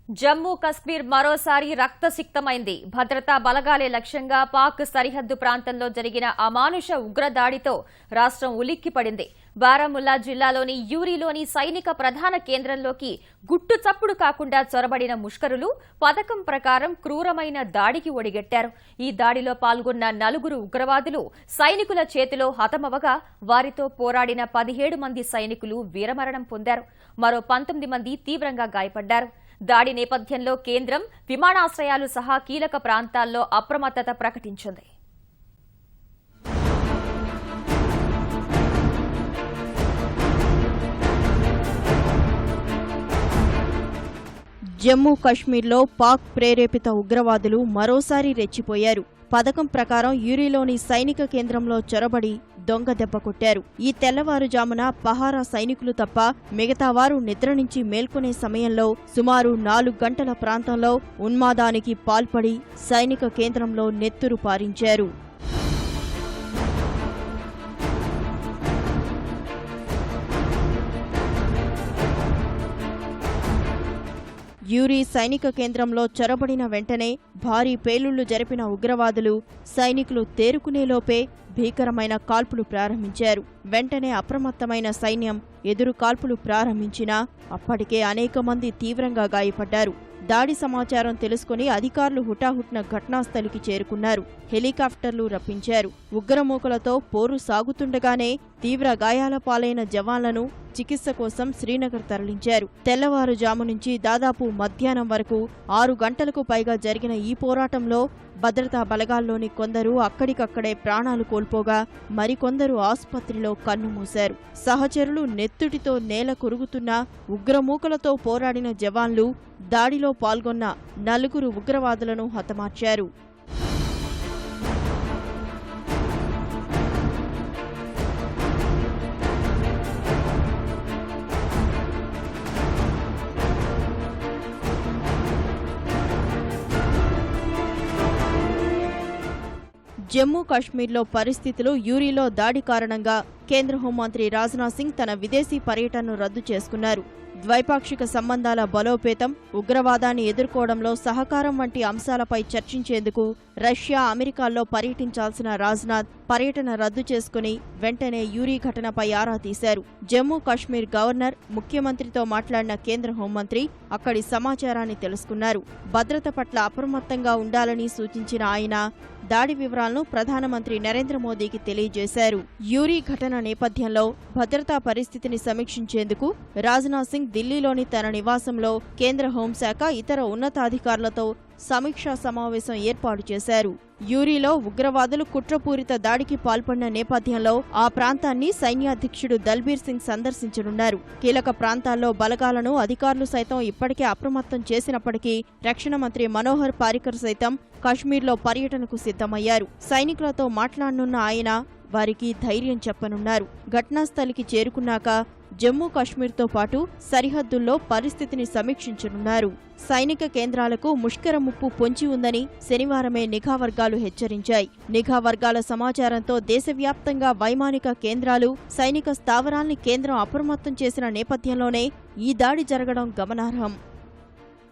జమ్మూ కశ్మీర్ మరోసారి రక్తసిక్తమైంది. భద్రతా బలగాలే లక్ష్యంగా పాక్ సరిహద్దు ప్రాంతంలో జరిగిన అమానుష ఉగ్రదాడితో రాష్ట్రం ఉలిక్కిపడింది. బారాముల్లా జిల్లాలోని యూరిలోని సైనిక ప్రధాన కేంద్రంలోకి గుట్టు చప్పుడు కాకుండా చొరబడిన ముష్కరులు పథకం ప్రకారం క్రూరమైన దాడికి ఒడిగట్టారు. ఈ దాడిలో పాల్గొన్న 4 ఉగ్రవాదులు సైనికుల చేతిలో హతమవగా వారితో పోరాడిన 17 మంది సైనికులు వీరమరణం పొందారు. మరో 19 మంది తీవ్రంగా గాయపడ్డారు. దాడి నేపథ్యంలో కేంద్రం విమానాశ్రయాలు సహా కీలక ప్రాంతాల్లో అప్రమత్తత ప్రకటించింది. జమ్మూ కశ్మీర్లో పాక్ ప్రేరేపిత ఉగ్రవాదులు మరోసారి రెచ్చిపోయారు. పథకం ప్రకారం యూరిలోని సైనిక కేంద్రంలో చొరబడి దొంగ దెబ్బ కొట్టారు. ఈ తెల్లవారుజామున పహారా సైనికులు తప్ప మిగతా వారు నిద్ర నుంచి మేల్కొనే సమయంలో సుమారు 4 గంటల ప్రాంతంలో ఉన్మాదానికి పాల్పడి సైనిక కేంద్రంలో నెత్తురు పారించారు. యూరి సైనిక కేంద్రంలో చొరబడిన వెంటనే భారీ పేలుళ్లు జరిపిన ఉగ్రవాదులు సైనికులు తేరుకునేలోపే భీకరమైన కాల్పులు ప్రారంభించారు. వెంటనే అప్రమత్తమైన సైన్యం ఎదురు కాల్పులు ప్రారంభించినా అప్పటికే అనేక మంది తీవ్రంగా గాయపడ్డారు. దాడి సమాచారం తెలుసుకుని అధికారులు హుటాహుట్న ఘటనాస్థలికి చేరుకున్నారు. హెలికాప్టర్లు రప్పించారు. ఉగ్రమూకలతో పోరు సాగుతుండగానే తీవ్ర గాయాల పాలైన జవాన్లను చికిత్స కోసం శ్రీనగర్ తరలించారు. తెల్లవారుజాము నుంచి దాదాపు మధ్యాహ్నం వరకు 6 గంటలకు పైగా జరిగిన ఈ పోరాటంలో భద్రతా బలగాల్లోని కొందరు అక్కడికక్కడే ప్రాణాలు కోల్పోగా మరికొందరు ఆసుపత్రిలో కన్నుమూశారు. సహచరులు నెత్తుటితో నేల కొరుగుతున్న ఉగ్రమూకలతో పోరాడిన జవాన్లు దాడిలో పాల్గొన్న 4 ఉగ్రవాదులను హతమార్చారు. జమ్మూ కాశ్మీర్లో పరిస్థితులు యూరిలో దాడి కారణంగా కేంద్ర హోంమంత్రి రాజ్నాథ్ సింగ్ తన విదేశీ పర్యటనను రద్దు చేసుకున్నారు. ద్వైపాక్షిక సంబంధాల బలోపేతం, ఉగ్రవాదాన్ని ఎదుర్కోవడంలో సహకారం వంటి అంశాలపై చర్చించేందుకు రష్యా, అమెరికాల్లో పర్యటించాల్సిన రాజ్నాథ్ పర్యటన రద్దు చేసుకుని వెంటనే యూరి ఘటనపై ఆరా తీశారు. జమ్మూ కాశ్మీర్ గవర్నర్, ముఖ్యమంత్రితో మాట్లాడిన కేంద్ర హోంమంత్రి అక్కడి సమాచారాన్ని తెలుసుకున్నారు. భద్రత పట్ల అప్రమత్తంగా ఉండాలని సూచించిన ఆయన దాడి వివరాలను ప్రధానమంత్రి నరేంద్ర మోదీకి తెలియజేశారు. యూరి ఘటన నేపథ్యంలో భద్రతా పరిస్థితిని సమీక్షించేందుకు రాజ్నాథ్ సింగ్ ఢిల్లీలోని తన నివాసంలో కేంద్ర హోంశాఖ, ఇతర ఉన్నతాధికారులతో సమీక్షా సమావేశం ఏర్పాటు చేశారు. యూరిలో ఉగ్రవాదులు కుట్రపూరిత దాడికి పాల్పడిన నేపథ్యంలో ఆ ప్రాంతాన్ని సైన్యాధ్యక్షుడు దల్బీర్ సింగ్ సందర్శించనున్నారు. కీలక ప్రాంతాల్లో బలగాలను అధికారులు సైతం ఇప్పటికే అప్రమత్తం చేసినప్పటికీ రక్షణ మంత్రి మనోహర్ పారికర్ సైతం కాశ్మీర్లో పర్యటనకు సిద్ధమయ్యారు. సైనికులతో మాట్లాడనున్న ఆయన వారికి ధైర్యం చెప్పనున్నారు. ఘటనాస్థలికి చేరుకున్నాక జమ్మూ కాశ్మీర్తో పాటు సరిహద్దుల్లో పరిస్థితిని సమీక్షించనున్నారు. సైనిక కేంద్రాలకు ముష్కర ముప్పు పొంచి ఉందని శనివారమే నిఘా వర్గాలు హెచ్చరించాయి. నిఘా వర్గాల సమాచారంతో దేశవ్యాప్తంగా వైమానిక కేంద్రాలు, సైనిక స్థావరాల్ని కేంద్రం అప్రమత్తం చేసిన నేపథ్యంలోనే ఈ దాడి జరగడం గమనార్హం.